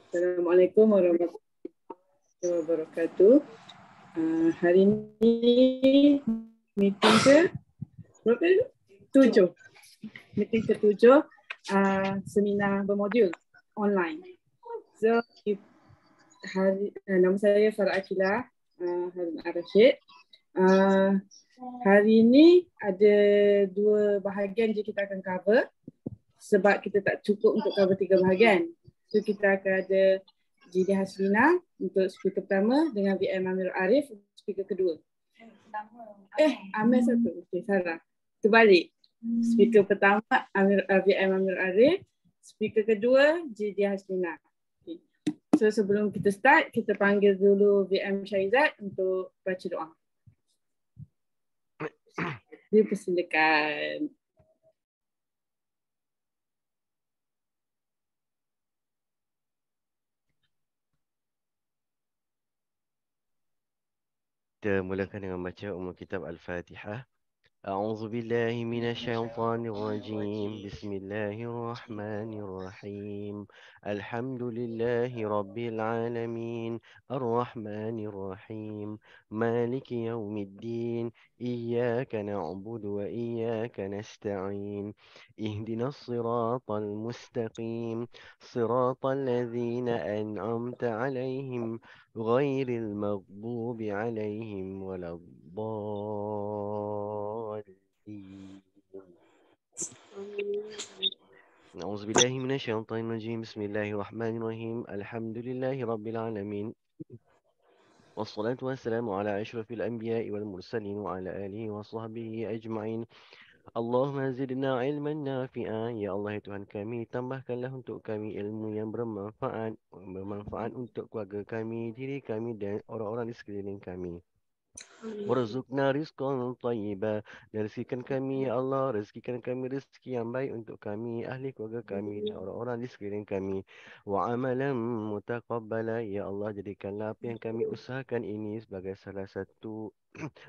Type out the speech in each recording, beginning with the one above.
Assalamualaikum warahmatullahi wabarakatuh. Hari ini meeting ke berapa? 7. Meeting ke-7 seminar bermodul online. So nama saya Farah Akilah Harun Ar-Rashid. Hari ini ada 2 bahagian je kita akan cover sebab kita tak cukup untuk cover 3 bahagian. So kita akan ada Jidi Haslina untuk speaker pertama dengan VM Amirul Arif speaker kedua. Amir satu. Okey, salah. Terbalik. Speaker pertama VM Amirul Arif, speaker kedua Jidi Haslina. Okay. So sebelum kita start, kita panggil dulu VM Syaizat untuk baca doa. Dipersilakan. Kita mulakan dengan baca Kitab Al-Fatihah. أعوذ بالله من الشيطان الرجيم بسم الله الرحمن الرحيم الحمد لله رب العالمين الرحمن الرحيم مالك يوم الدين إياك نعبد وإياك نستعين اهدنا الصراط المستقيم صراط الذين أنعمت عليهم غير المغضوب عليهم ولا الضالين. أعوذ بالله من الشيطان الرجيم بسم الله الرحمن الرحيم الحمد لله رب العالمين والصلاة والسلام على أشرف الأنبياء والمرسلين وعلى آله وصحبه أجمعين. Allahumma zidna ilman nafi'an. Ya Allah, Tuhan kami, tambahkanlah untuk kami ilmu yang bermanfaat untuk keluarga kami, diri kami dan orang-orang di sekeliling kami. Warzuqna rizqan thayyiba. Rezekikan kami, ya Allah, rezekikan kami rezeki yang baik untuk kami, ahli keluarga kami dan orang-orang di sekeliling kami. Wa amalan mutaqabbala. Ya Allah, jadikanlah apa yang kami usahakan ini sebagai salah satu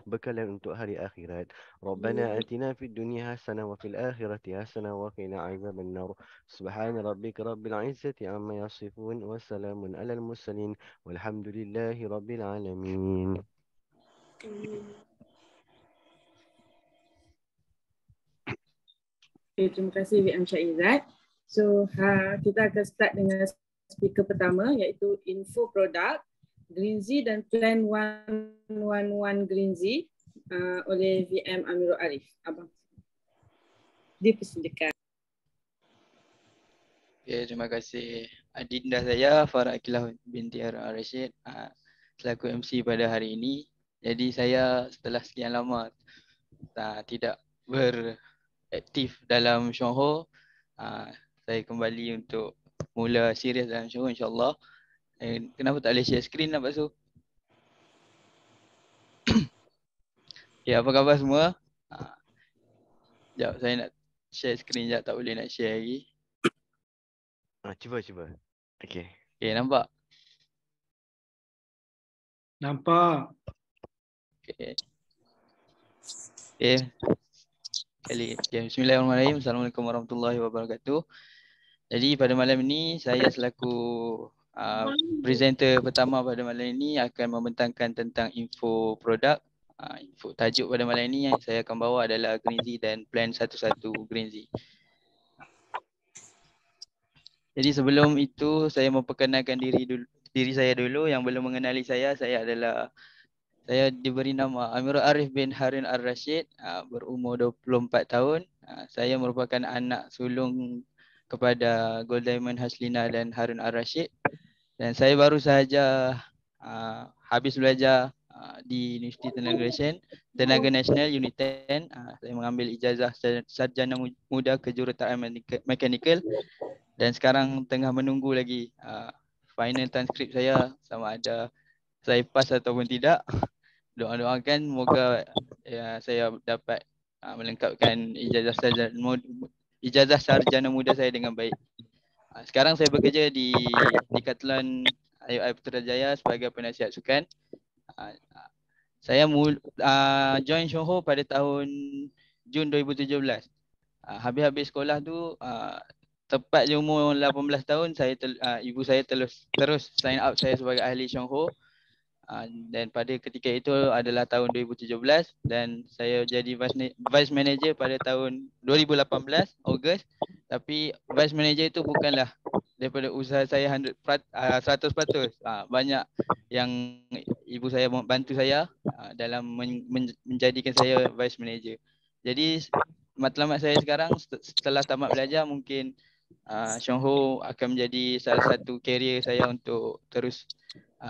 bekalan untuk hari akhirat. Rabbana atina fid dunya hasanah wa fil akhirati hasanah wa qina adzaban nar. Subhana rabbika rabbil izzati amma yasifun wa salamun alal mursalin walhamdulillahi rabbil alamin. Okay, terima kasih VM Syaizat. So kita akan start dengan speaker pertama iaitu info produk Greenzy dan Plan 111 Greenzy oleh VM Amirul Arif. Abang dipersilakan. Okay, terima kasih. Adinda saya Farah Akilah binti Harun Ar-Rashid selaku MC pada hari ini. Jadi saya setelah sekian lama tidak beraktif dalam Syonho, saya kembali untuk mula serius dalam Syonho insyaAllah. Kenapa tak boleh share screen nampak tu? Ya, apa khabar semua? Sekejap, saya nak share screen sekejap, tak boleh nak share lagi. Cuba. Okey. Okay, nampak? Nampak. Okay. Bismillahirrahmanirrahim. Assalamualaikum warahmatullahi wabarakatuh. Jadi pada malam ini saya selaku presenter pertama pada malam ini akan membentangkan tentang info produk. Info tajuk pada malam ini yang saya akan bawa adalah Greenzy dan Plan 11 Greenzy. Jadi sebelum itu saya memperkenalkan diri saya dulu. Yang belum mengenali saya diberi nama Amirul Arif bin Harun Ar-Rashid, berumur 24 tahun. Saya merupakan anak sulung kepada Gold Diamond Haslina dan Harun Ar-Rashid. Dan saya baru sahaja habis belajar di Universiti Tenaga Nasional Unit 10. Saya mengambil ijazah sarjana muda kejuruteraan mekanikal dan sekarang tengah menunggu lagi final transkrip saya sama ada saya pass ataupun tidak. Doakan moga saya dapat melengkapkan ijazah sarjana muda saya dengan baik. Sekarang saya bekerja di Decathlon IOI Putrajaya sebagai penasihat sukan. Saya join Syonho pada tahun Jun 2017. Habis-habis sekolah tu tepat je umur 18 tahun ibu saya terus sign up saya sebagai ahli Shonghu. Dan pada ketika itu adalah tahun 2017 dan saya jadi vice manager pada tahun 2018 Ogos. Tapi vice manager itu bukanlah daripada usaha saya 100%. Banyak yang ibu saya bantu saya dalam menjadikan saya vice manager. Jadi matlamat saya sekarang setelah tamat belajar mungkin Shonghu akan menjadi salah satu career saya untuk terus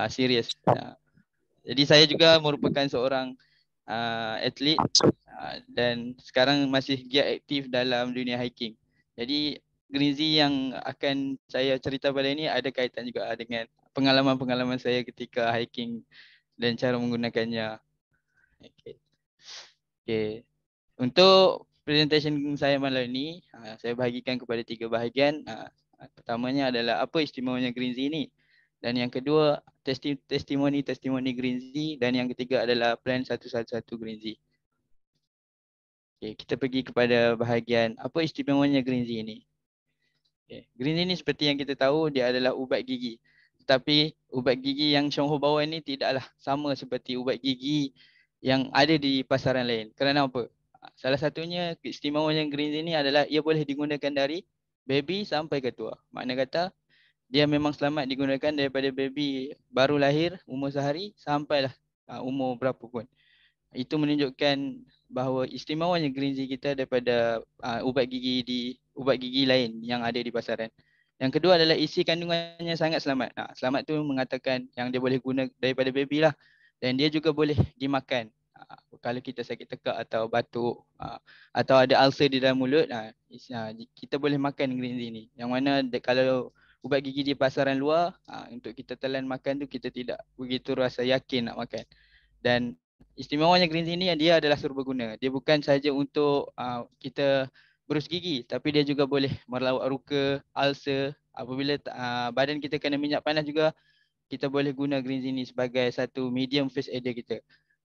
serius. Jadi saya juga merupakan seorang atlet dan sekarang masih giat aktif dalam dunia hiking. Jadi Greenzy yang akan saya cerita pada ini ada kaitan juga dengan pengalaman-pengalaman saya ketika hiking dan cara menggunakannya. Okay. Untuk presentation saya malam ini, saya bahagikan kepada 3 bahagian. Pertamanya adalah apa istimewanya Greenzy ini. Dan yang kedua, testimoni Greenzy. Dan yang ketiga adalah plan 111 Greenzy. Okay, kita pergi kepada bahagian apa istimewanya Greenzy ini. Okay. Greenzy ini seperti yang kita tahu, dia adalah ubat gigi. Tetapi ubat gigi yang Shonghu bawa ini tidaklah sama seperti ubat gigi yang ada di pasaran lain. Kerana apa? Salah satunya keistimewaan Greenzy ini adalah ia boleh digunakan dari baby sampai ke tua. Makna kata dia memang selamat digunakan daripada baby baru lahir umur sehari sampailah umur berapa pun. Itu menunjukkan bahawa istimewanya Greenzy kita daripada ubat gigi lain yang ada di pasaran. Yang kedua adalah isi kandungannya sangat selamat. Selamat tu mengatakan yang dia boleh guna daripada baby lah. Dan dia juga boleh dimakan. Kalau kita sakit tekak atau batuk atau ada ulcer di dalam mulut, kita boleh makan Greenzy ni. Yang mana kalau ubat gigi di pasaran luar, untuk kita telan makan tu kita tidak begitu rasa yakin nak makan. Dan istimewanya Greenzy ni dia adalah serbaguna. Dia bukan sahaja untuk kita berus gigi, tapi dia juga boleh melawat ruka, ulcer. Apabila badan kita kena minyak panas juga, kita boleh guna Greenzy ni sebagai satu medium face aider kita.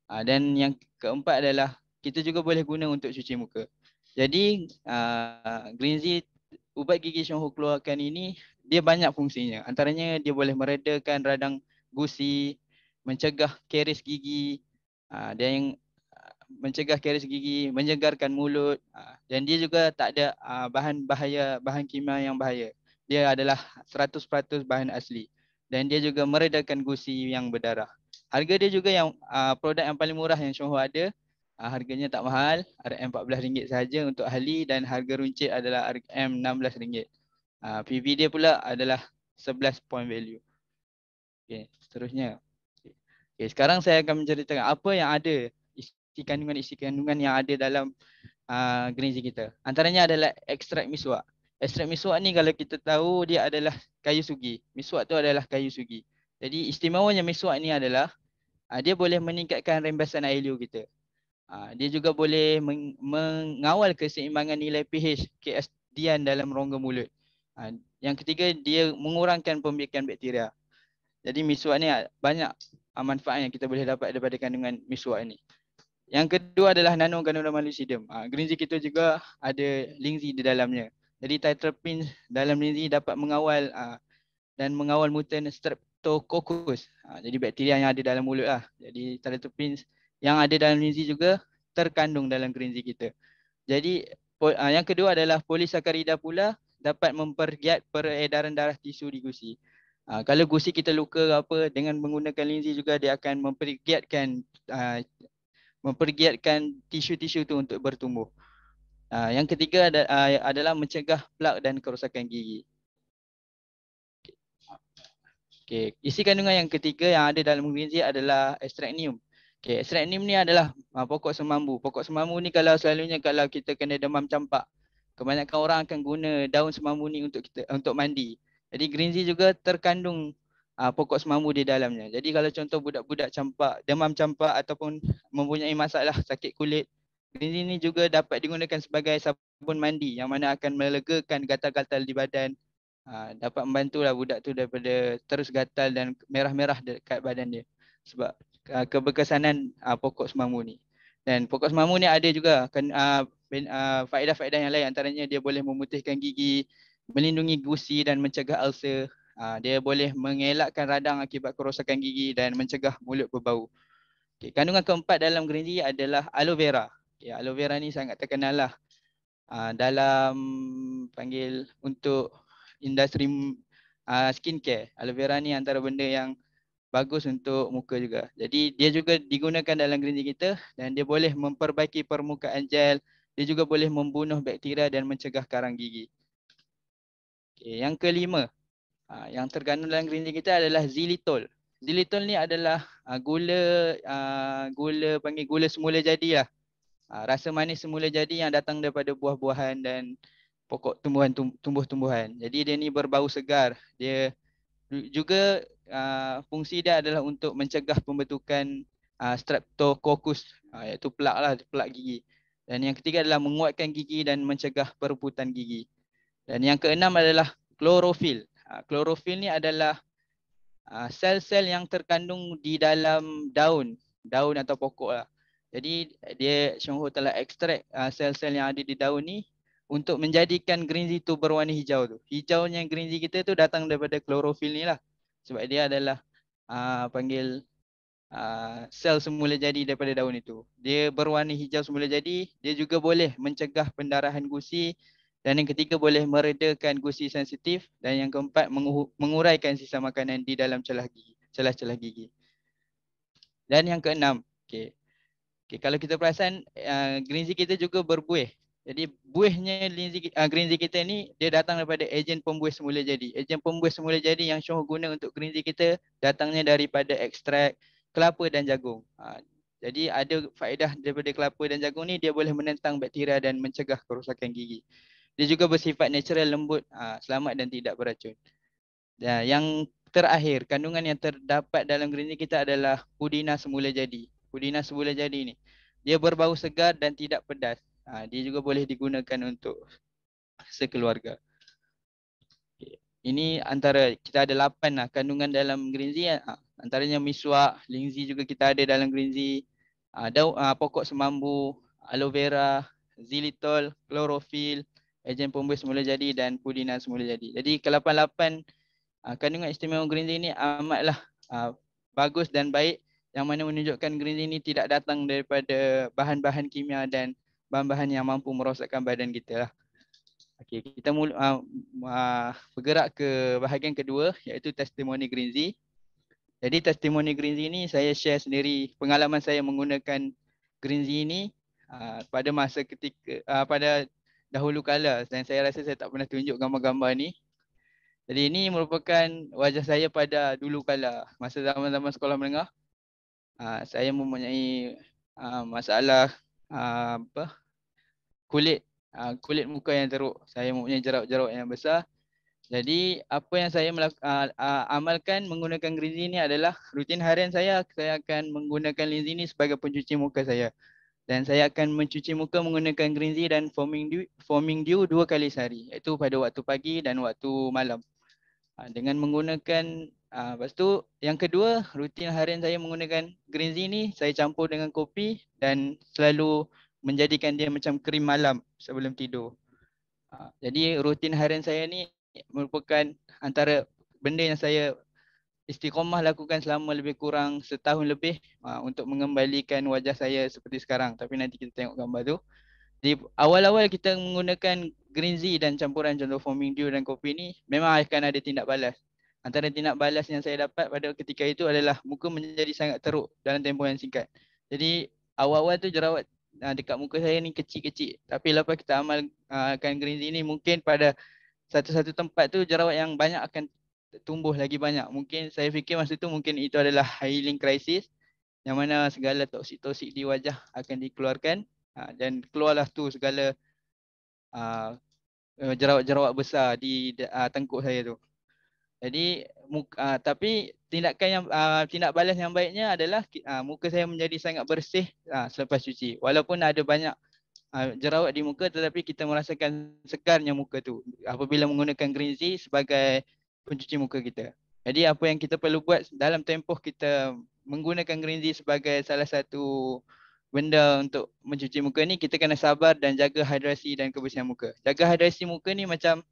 Dan yang keempat adalah kita juga boleh guna untuk cuci muka. Jadi Greenzy, ubat gigi Shonghu keluarkan ini, dia banyak fungsinya. Antaranya dia boleh meredakan radang gusi, mencegah karies gigi, dan mencegah karies gigi, menyegarkan mulut, dan dia juga tak ada bahan kimia yang bahaya. Dia adalah 100% bahan asli dan dia juga meredakan gusi yang berdarah. Harga dia juga yang produk yang paling murah yang Shonghu ada. Harganya tak mahal, RM14 sahaja untuk ahli dan harga runcit adalah RM16. PV dia pula adalah 11 point value. Okay, seterusnya. Okay, sekarang saya akan menceritakan apa yang ada isi kandungan yang ada dalam Greenzy kita. Antaranya adalah ekstrak miswak. Ekstrak miswak ni kalau kita tahu dia adalah kayu sugi. Miswak tu adalah kayu sugi. Jadi istimewanya miswak ni adalah dia boleh meningkatkan rembasan air liur kita. Dia juga boleh mengawal keseimbangan nilai pH keasdian dalam rongga mulut. Yang ketiga, dia mengurangkan pembiakan bakteria. Jadi miswak ni banyak manfaat yang kita boleh dapat daripada kandungan miswak ni. Yang kedua adalah nano-granuloma lucidum. Greenzy kita juga ada linzi di dalamnya. Jadi tetraphins dalam linzi dapat mengawal mutan Streptococcus. Jadi bakteria yang ada dalam mulut lah. Jadi tetraphins yang ada dalam linzi juga terkandung dalam Greenzy kita. Jadi yang kedua adalah polisakarida pula dapat mempergiat peredaran darah tisu di gusi. Kalau gusi kita luka ke apa, dengan menggunakan linzi juga dia akan mempergiatkan tisu-tisu itu untuk bertumbuh. Yang ketiga adalah mencegah plak dan kerosakan gigi. Okay. Isi kandungan yang ketiga yang ada dalam Greenzy adalah strychnium. Okay. Strychnium ni adalah pokok semambu. Pokok semambu ni selalunya kalau kita kena demam campak, kebanyakan orang akan guna daun semambu ni untuk mandi. Jadi Greenzy juga terkandung pokok semambu di dalamnya. Jadi kalau contoh budak-budak campak, demam campak ataupun mempunyai masalah sakit kulit, Greenzy ni juga dapat digunakan sebagai sabun mandi yang mana akan melegakan gatal-gatal di badan. Dapat membantulah budak tu daripada terus gatal dan merah-merah dekat badan dia sebab keberkesanan pokok semambu ni. Dan pokok semambu ni ada juga faedah-faedah yang lain, antaranya dia boleh memutihkan gigi, melindungi gusi dan mencegah ulcer. Dia boleh mengelakkan radang akibat kerosakan gigi dan mencegah mulut berbau. Kandungan keempat dalam green tea adalah aloe vera. Aloe vera ni sangat terkenal lah dalam panggil untuk industri skincare. Aloe vera ni antara benda yang bagus untuk muka juga. Jadi dia juga digunakan dalam green tea kita dan dia boleh memperbaiki permukaan gel. Dia juga boleh membunuh bakteria dan mencegah karang gigi. Yang kelima, yang terkandung dalam green tea kita adalah xylitol. Xylitol ni adalah gula semula jadi lah. Rasa manis semula jadi yang datang daripada buah-buahan dan pokok tumbuh-tumbuhan. Jadi dia ni berbau segar. Dia juga fungsi dia adalah untuk mencegah pembentukan streptococcus, iaitu plak gigi. Dan yang ketiga adalah menguatkan gigi dan mencegah perebutan gigi. Dan yang keenam adalah klorofil. Klorofil ni adalah sel-sel yang terkandung di dalam daun atau pokok lah. Jadi dia Syong Ho telah ekstrak sel-sel yang ada di daun ni untuk menjadikan green tea tu berwarna hijau tu. Hijaunya green tea kita tu datang daripada klorofil ni lah. Sebab dia adalah sel semula jadi daripada daun itu. Dia berwarna hijau semula jadi. Dia juga boleh mencegah pendarahan gusi. Dan yang ketiga boleh meredakan gusi sensitif. Dan yang keempat menguraikan sisa makanan di dalam celah-celah gigi. Dan yang keenam, kalau kita perasan green tea kita juga berbuih. Jadi buihnya green tea kita ni dia datang daripada ejen pembuih semula jadi. Ejen pembuih semula jadi yang Syong guna untuk green tea kita datangnya daripada ekstrak kelapa dan jagung. Jadi ada faedah daripada kelapa dan jagung ni, dia boleh menentang bakteria dan mencegah kerosakan gigi. Dia juga bersifat natural, lembut, selamat dan tidak beracun. Dan yang terakhir, kandungan yang terdapat dalam green tea kita adalah pudina semula jadi. Pudina semula jadi ni, dia berbau segar dan tidak pedas. Dia juga boleh digunakan untuk sekeluarga. Ini antara kita ada 8 lah kandungan dalam green tea. Antaranya miswak, lingzi juga kita ada dalam green tea. Pokok semambu, aloe vera, xylitol, klorofil, ejen pembuih semula jadi dan pudina semula jadi. Jadi ke-8 kandungan istimewa green tea ni amatlah bagus dan baik, yang mana menunjukkan green tea ni tidak datang daripada bahan-bahan kimia dan bahan-bahan yang mampu merosakkan badan kita lah. Kita bergerak ke bahagian kedua, iaitu testimoni green tea. Jadi testimoni green tea ni saya share sendiri pengalaman saya menggunakan green tea ni pada masa pada dahulu kala, dan saya rasa saya tak pernah tunjuk gambar-gambar ni. Jadi ini merupakan wajah saya pada dulu kala masa zaman-zaman sekolah menengah. Saya mempunyai masalah kulit muka yang teruk. Saya mempunyai jerawat-jerawat yang besar. Jadi apa yang saya amalkan menggunakan green tea ni adalah rutin harian saya akan menggunakan green tea ni sebagai pencuci muka saya. Dan saya akan mencuci muka menggunakan green tea dan foaming dew 2 kali sehari, iaitu pada waktu pagi dan waktu malam. Dengan menggunakan lepas tu yang kedua, rutin harian saya menggunakan green tea ni saya campur dengan kopi dan selalu menjadikan dia macam krim malam sebelum tidur. Jadi rutin harian saya ni merupakan antara benda yang saya istiqomah lakukan selama lebih kurang setahun lebih untuk mengembalikan wajah saya seperti sekarang. Tapi nanti kita tengok gambar tu. Di awal-awal kita menggunakan green tea dan campuran contoh foaming dew dan kopi ni, memang akan ada tindak balas. Antara tindak balas yang saya dapat pada ketika itu adalah muka menjadi sangat teruk dalam tempoh yang singkat. Jadi awal-awal tu jerawat dekat muka saya ni kecil-kecil. Tapi lepas kita amalkan green tea ni, mungkin pada satu-satu tempat tu jerawat yang banyak akan tumbuh lagi banyak. Mungkin saya fikir masa tu mungkin itu adalah healing crisis, yang mana segala toksik-toksik di wajah akan dikeluarkan. Dan keluarlah tu segala jerawat-jerawat besar di tengkuk saya tu. Jadi tapi tindak balas yang baiknya adalah muka saya menjadi sangat bersih selepas cuci. Walaupun ada banyak jerawat di muka, tetapi kita merasakan segarnya muka tu apabila menggunakan green tea sebagai pencuci muka kita. Jadi apa yang kita perlu buat dalam tempoh kita menggunakan green tea sebagai salah satu benda untuk mencuci muka ni, kita kena sabar dan jaga hidrasi dan kebersihan muka. Jaga hidrasi muka ni macam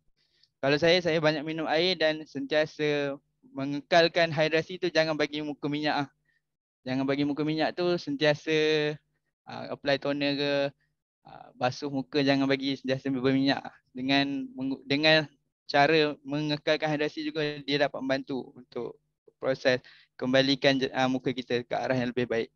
Kalau saya banyak minum air dan sentiasa mengekalkan hidrasi tu, jangan bagi muka minyak. Jangan bagi muka minyak tu, sentiasa apply toner ke, basuh muka, jangan bagi sentiasa berminyak. Dengan cara mengekalkan hidrasi juga, dia dapat membantu untuk proses kembalikan muka kita ke arah yang lebih baik.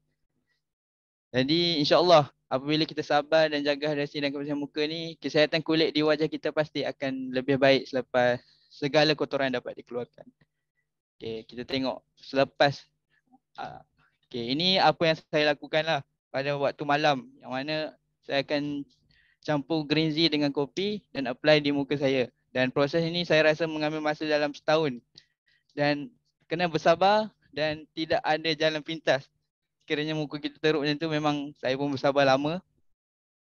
Jadi insya-Allah apabila kita sabar dan jaga hidrasi dan kebersihan muka ni, kesihatan kulit di wajah kita pasti akan lebih baik selepas segala kotoran dapat dikeluarkan. Okey, kita tengok selepas okey, ini apa yang saya lakukan lah pada waktu malam, yang mana saya akan campur green tea dengan kopi dan apply di muka saya. Dan proses ini saya rasa mengambil masa dalam setahun. Dan kena bersabar dan tidak ada jalan pintas. Sekiranya muka kita teruk macam tu, memang saya pun bersabar lama.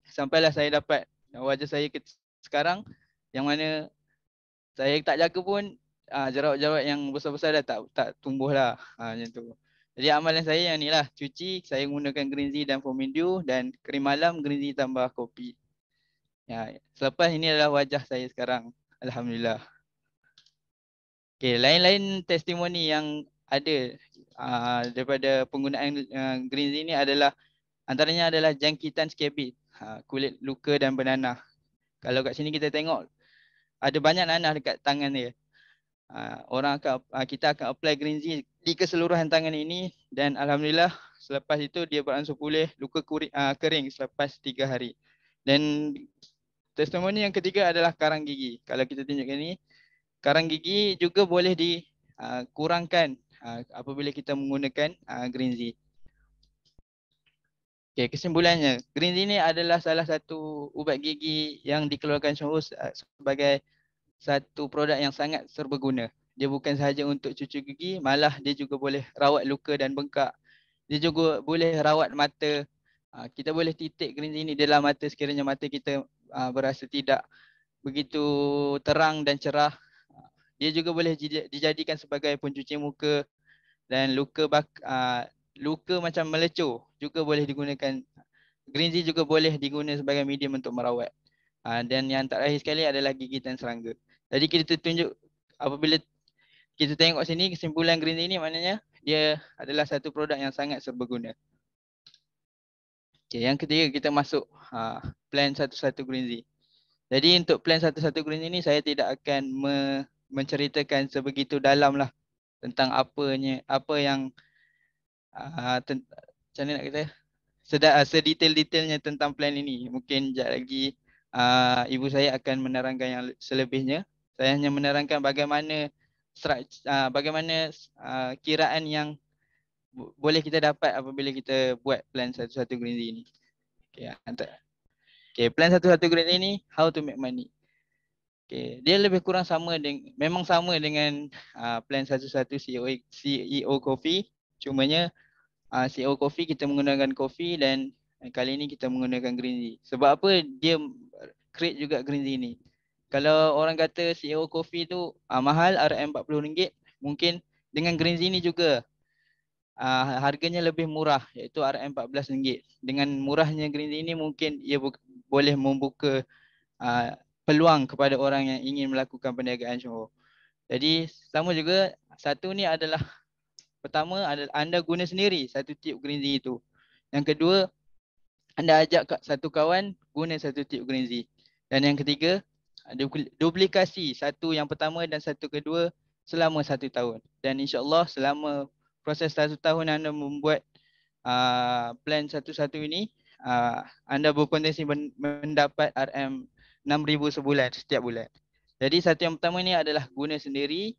Sampailah saya dapat wajah saya sekarang, yang mana saya tak jaga pun jerawat-jerawat yang besar-besar dah tak tumbuh lah. Macam tu. Jadi amalan saya yang ni lah, cuci, saya menggunakan green tea dan foaming dew, dan krim malam green tea tambah kopi. Ya, selepas ini adalah wajah saya sekarang. Alhamdulillah. Okay, lain-lain testimoni yang ada daripada penggunaan green tea ni adalah, antaranya adalah jangkitan skabit, kulit luka dan bernanah. Kalau kat sini kita tengok ada banyak nanah dekat tangan dia. Kita akan apply green tea di keseluruhan tangan ini, dan alhamdulillah selepas itu dia beransur pulih, luka kering selepas 3 hari. Dan testimoni yang ketiga adalah karang gigi. Kalau kita tunjukkan ni, karang gigi juga boleh dikurangkan apabila kita menggunakan green tea. Okay, kesimpulannya, green tea ni adalah salah satu ubat gigi yang dikeluarkan Johor sebagai satu produk yang sangat serbaguna. Dia bukan sahaja untuk cuci gigi, malah dia juga boleh rawat luka dan bengkak. Dia juga boleh rawat mata. Kita boleh titik green tea ni dalam mata sekiranya mata kita berasa tidak begitu terang dan cerah. Dia juga boleh dijadikan sebagai pencuci muka, dan luka macam melecur juga boleh digunakan. Green tea juga boleh digunakan sebagai medium untuk merawat. Dan yang terakhir sekali adalah gigitan serangga. Jadi kita tunjuk, apabila kita tengok sini, kesimpulan green tea ni maknanya dia adalah satu produk yang sangat serbaguna. Okay, yang ketiga kita masuk plan 11 green tea. Jadi untuk plan 11 green tea ni, saya tidak akan menceritakan sebegitu dalam lah tentang apa yang macam mana nak kata, sedetail-detailnya tentang plan ini. Mungkin sekejap lagi ibu saya akan menerangkan yang selebihnya. Saya hanya menerangkan bagaimana kiraan yang boleh kita dapat apabila kita buat plan 11 green tea ni. Okay, plan 11 green tea ni, how to make money. Okay, dia lebih kurang memang sama dengan plan 11 CEO Coffee. Cumanya CEO Coffee kita menggunakan kopi, dan kali ini kita menggunakan green tea. Sebab apa dia create juga green tea ni? Kalau orang kata CEO Coffee tu mahal, RM40, mungkin dengan green tea ni juga harganya lebih murah, iaitu RM14. Dengan murahnya green tea ni, mungkin ia boleh membuka peluang kepada orang yang ingin melakukan perniagaan Johor. Jadi sama juga, satu ni adalah, pertama adalah anda guna sendiri satu tube green tea itu. Yang kedua, anda ajak satu kawan guna satu tube green tea. Dan yang ketiga, duplikasi satu yang pertama dan satu kedua selama 1 tahun. Dan insya-Allah selama proses 1 tahun anda membuat plan 11 ini, anda berpotensi mendapat RM6,000 sebulan, setiap bulan. Jadi satu yang pertama ni adalah guna sendiri.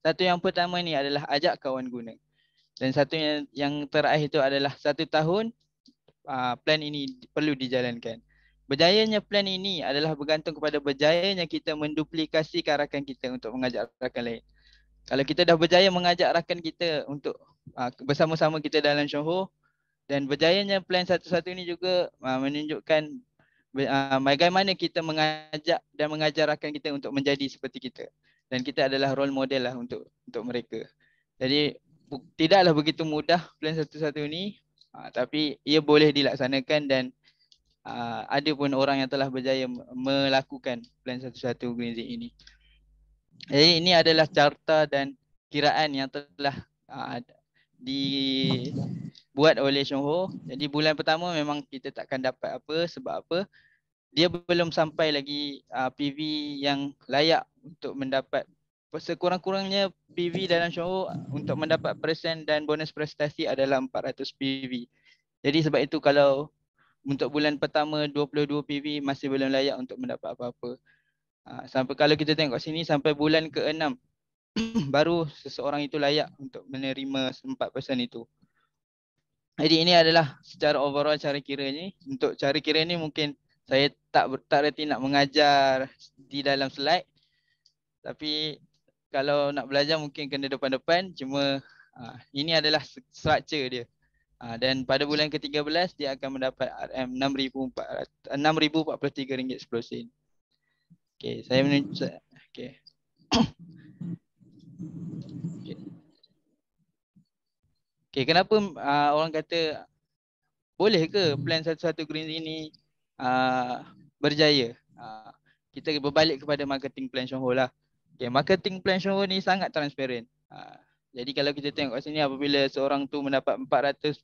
Satu yang pertama ni adalah ajak kawan guna. Dan satu yang terakhir itu adalah 1 tahun plan ini perlu dijalankan. Berjayanya plan ini adalah bergantung kepada berjayanya kita menduplikasikan rakan kita untuk mengajak rakan lain. Kalau kita dah berjaya mengajak rakan kita untuk bersama-sama kita dalam Johor, dan berjayanya plan 11 ini juga menunjukkan bagaimana kita mengajak dan mengajar rakan kita untuk menjadi seperti kita. Dan kita adalah role model lah untuk mereka. Jadi tidaklah begitu mudah plan 11 ini, tapi ia boleh dilaksanakan, dan ada pun orang yang telah berjaya melakukan plan 11 green tea ini. Jadi ini adalah carta dan kiraan yang telah dibuat oleh Chong Ho. Jadi bulan pertama memang kita takkan dapat apa, sebab apa? Dia belum sampai lagi PV yang layak untuk mendapat, sekurang-kurangnya PV dalam Chong Ho untuk mendapat persen dan bonus prestasi adalah 400 PV. Jadi sebab itu kalau untuk bulan pertama 22 PV masih belum layak untuk mendapat apa-apa. Sampai kalau kita tengok sini sampai bulan ke-6 baru seseorang itu layak untuk menerima 4% itu. Jadi ini adalah secara overall cara kira ni. Untuk cara kira ni mungkin saya tak reti nak mengajar di dalam slide. Tapi kalau nak belajar mungkin kena depan-depan. Cuma ini adalah structure dia. Dan pada bulan ke-13 dia akan mendapat RM RM6,043.10. Okey, saya menunjuk. Okey. Okey, kenapa orang kata boleh ke plan 11 Greens ini berjaya? Kita berbalik kepada marketing plan Chong Ho lah. Okay, marketing plan Chong Ho ni sangat transparent. Jadi kalau kita tengok kat sini, apabila seorang tu mendapat 400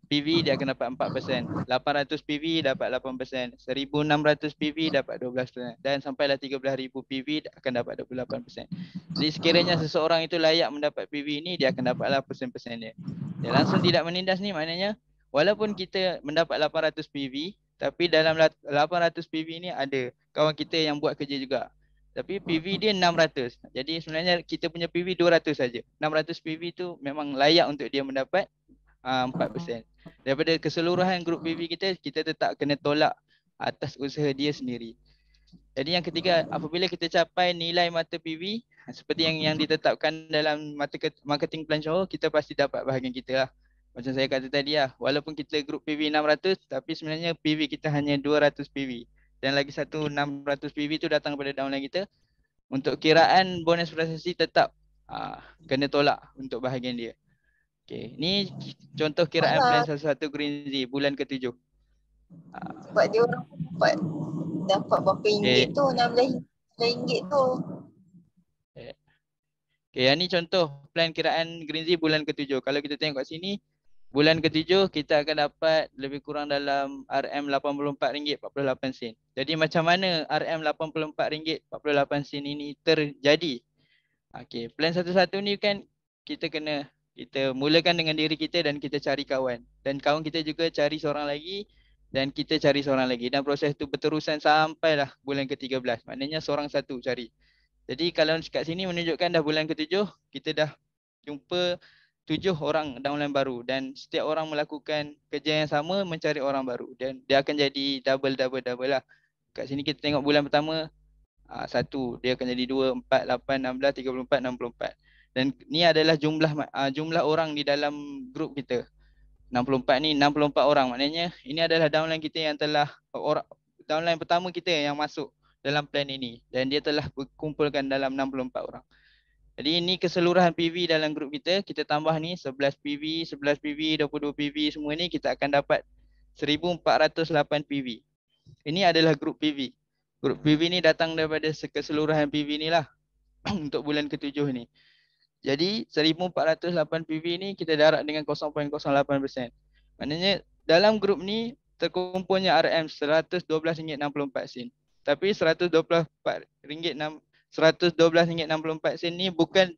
PV dia akan dapat 4%, 800 PV dapat 8%, 1600 PV dapat 12%, dan sampailah 13,000 PV akan dapat 28%. Jadi sekiranya seseorang itu layak mendapat PV ini, dia akan dapatlah persen-persen dia. Dia langsung tidak menindas ni, maknanya walaupun kita mendapat 800 PV, tapi dalam 800 PV ni ada kawan kita yang buat kerja juga. Tapi PV dia 600. Jadi sebenarnya kita punya PV 200 saja. 600 PV tu memang layak untuk dia mendapat 4%. Daripada keseluruhan grup PV kita tetap kena tolak atas usaha dia sendiri. Jadi yang ketiga, apabila kita capai nilai mata PV seperti yang ditetapkan dalam marketing plan Chong Ho, kita pasti dapat bahagian kita lah. Macam saya kata tadi lah, walaupun kita grup PV 600, tapi sebenarnya PV kita hanya 200 PV. Dan lagi satu 600 PV tu datang daripada downline kita. Untuk kiraan bonus prestasi tetap kena tolak untuk bahagian dia. Okay, ni contoh kiraan plan 11 Green Z bulan ke-7. Sebab dia orang dapat berapa ringgit tu, 16 ringgit tu. Okay, yang ni contoh plan kiraan Green Z bulan ke-7. Kalau kita tengok kat sini, bulan ke-7 kita akan dapat lebih kurang dalam RM84.48. Jadi macam mana RM84.48 ini terjadi? Okay, plan 11 ni kan kita mulakan dengan diri kita dan kita cari kawan. Dan kawan kita juga cari seorang lagi dan kita cari seorang lagi. Dan proses tu berterusan sampailah bulan ke-13. Maknanya seorang satu cari. Jadi kalau kat sini menunjukkan dah bulan ke-7, kita dah jumpa 7 orang downline baru. Dan setiap orang melakukan kerja yang sama mencari orang baru. Dan dia akan jadi double lah. Kat sini kita tengok bulan pertama, 1, dia akan jadi 2, 4, 8, 16, 34, 64. Dan ni adalah jumlah orang di dalam grup kita. 64 ni 64 orang. Maknanya ini adalah downline kita yang telah downline pertama kita yang masuk dalam plan ini dan dia telah berkumpulkan dalam 64 orang. Jadi ini keseluruhan PV dalam grup kita. Kita tambah ni 11 PV, 11 PV, 22 PV, semua ni kita akan dapat 1408 PV. Ini adalah grup PV. Grup PV ni datang daripada keseluruhan PV ni lah untuk bulan ke-7 ni. Jadi 1408 PV ni kita darab dengan 0.08%. Maknanya dalam grup ni terkumpulnya RM RM112.64. Tapi RM112.64 ni bukan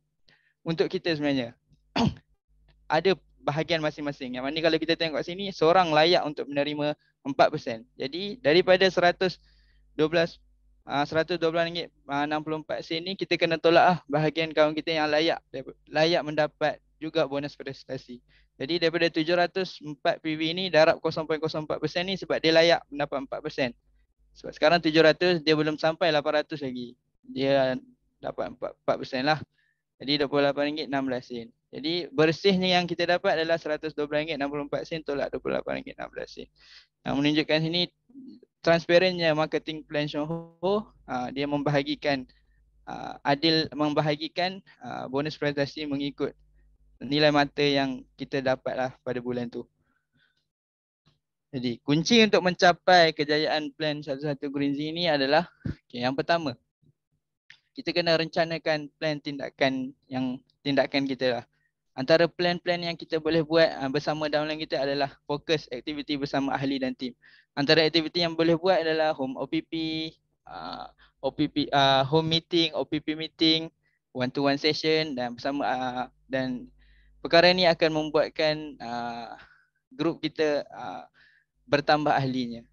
untuk kita sebenarnya. Ada bahagian masing-masing. Yang mana kalau kita tengok kat sini, seorang layak untuk menerima 4%. Jadi daripada RM112.64 ni kita kena tolak lah bahagian kawan kita yang layak mendapat juga bonus prestasi. Jadi daripada 704 PV ni darab 0.04% ni sebab dia layak mendapat 4%. Sebab sekarang 700 dia belum sampai 800 lagi. Dia dapat 4% lah. Jadi RM28.16. Jadi bersihnya yang kita dapat adalah RM112.64 tolak RM28.16. Yang menunjukkan sini transparannya marketing plan Chong Ho, dia membahagikan bonus prestasi mengikut nilai mata yang kita dapatlah pada bulan tu. Jadi kunci untuk mencapai kejayaan plan 11 Green Z ini adalah yang pertama, kita kena rencanakan plan tindakan kita lah. Antara plan-plan yang kita boleh buat bersama downline kita adalah fokus aktiviti bersama ahli dan tim. Antara aktiviti yang boleh buat adalah home OPP, home meeting, OPP meeting, one-to-one session dan bersama dan perkara ini akan membuatkan grup kita bertambah ahlinya.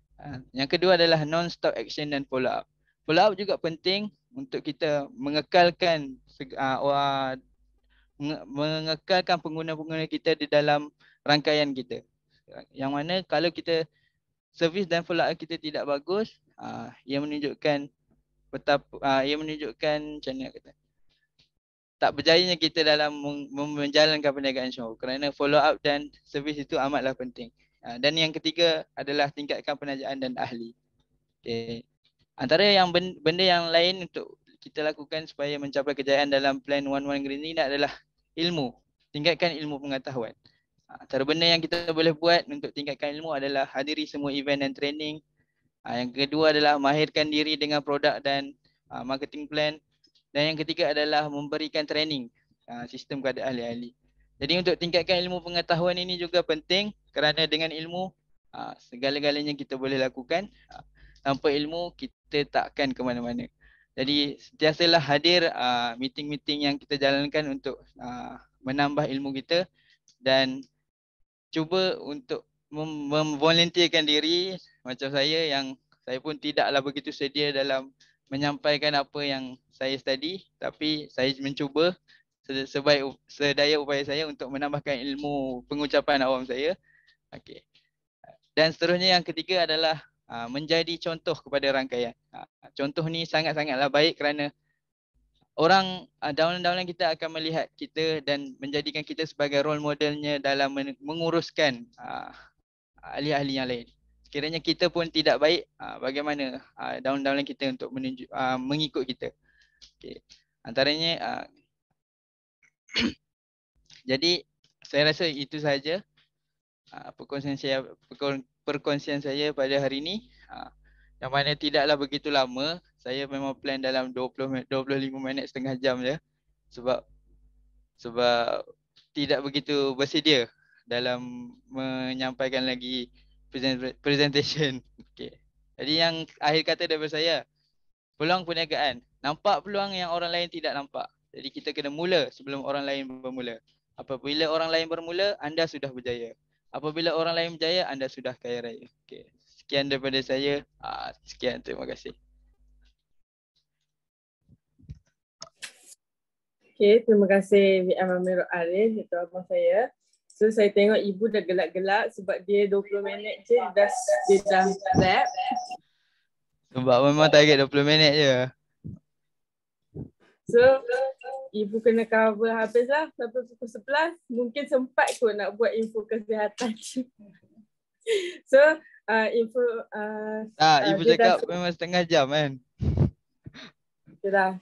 Yang kedua adalah non-stop action dan follow up. Follow up juga penting untuk kita mengekalkan mengekalkan pengguna-pengguna kita di dalam rangkaian kita. Yang mana kalau kita servis dan follow up kita tidak bagus, ia menunjukkan macam mana kata, tak berjayanya kita dalam menjalankan perniagaan show, kerana follow up dan servis itu amatlah penting. Dan yang ketiga adalah tingkatkan penajaan dan ahli. Okay. Antara yang benda yang lain untuk kita lakukan supaya mencapai kejayaan dalam plan One Green ini adalah ilmu. Tingkatkan ilmu pengetahuan. Antara benda yang kita boleh buat untuk tingkatkan ilmu adalah hadiri semua event dan training. Yang kedua adalah mahirkan diri dengan produk dan marketing plan. Dan yang ketiga adalah memberikan training sistem kepada ahli-ahli. Jadi untuk tingkatkan ilmu pengetahuan ini juga penting, kerana dengan ilmu segala-galanya kita boleh lakukan. Tanpa ilmu kita takkan ke mana-mana. Jadi sentiasalah hadir meeting-meeting yang kita jalankan untuk menambah ilmu kita, dan cuba untuk memvolunteerkan diri. Macam saya pun tidaklah begitu sedia dalam menyampaikan apa yang saya study, tapi saya mencuba sedaya upaya saya untuk menambahkan ilmu pengucapan awam saya. Okey. Dan seterusnya yang ketiga adalah menjadi contoh kepada rangkaian. Contoh ni sangat-sangatlah baik kerana orang downline kita akan melihat kita dan menjadikan kita sebagai role modelnya dalam menguruskan ahli-ahli yang lain. Sekiranya kita pun tidak baik, bagaimana downline kita untuk mengikut kita. Okay. Antaranya jadi saya rasa itu sahaja perkongsian saya pada hari ini, yang mana tidaklah begitu lama. Saya memang plan dalam 25 minit, setengah jam je, sebab tidak begitu bersedia dalam menyampaikan lagi presentation. Okay. Jadi yang akhir kata daripada saya, peluang perniagaan. Nampak peluang yang orang lain tidak nampak. Jadi kita kena mula sebelum orang lain bermula. Apabila orang lain bermula, anda sudah berjaya. Apabila orang lain berjaya, anda sudah kaya raya. Okay. Sekian daripada saya. Sekian, terima kasih. Okay, terima kasih VM Amirul Arif, itu abang saya. So saya tengok ibu dah gelak-gelak sebab dia 20 minit je dia dah rap. Sebab memang target 20 minit je. So ibu kena cover habis lah sampai pukul 11. Mungkin sempat kot nak buat info kesihatan. So info ibu cakap memang setengah jam kan. Dah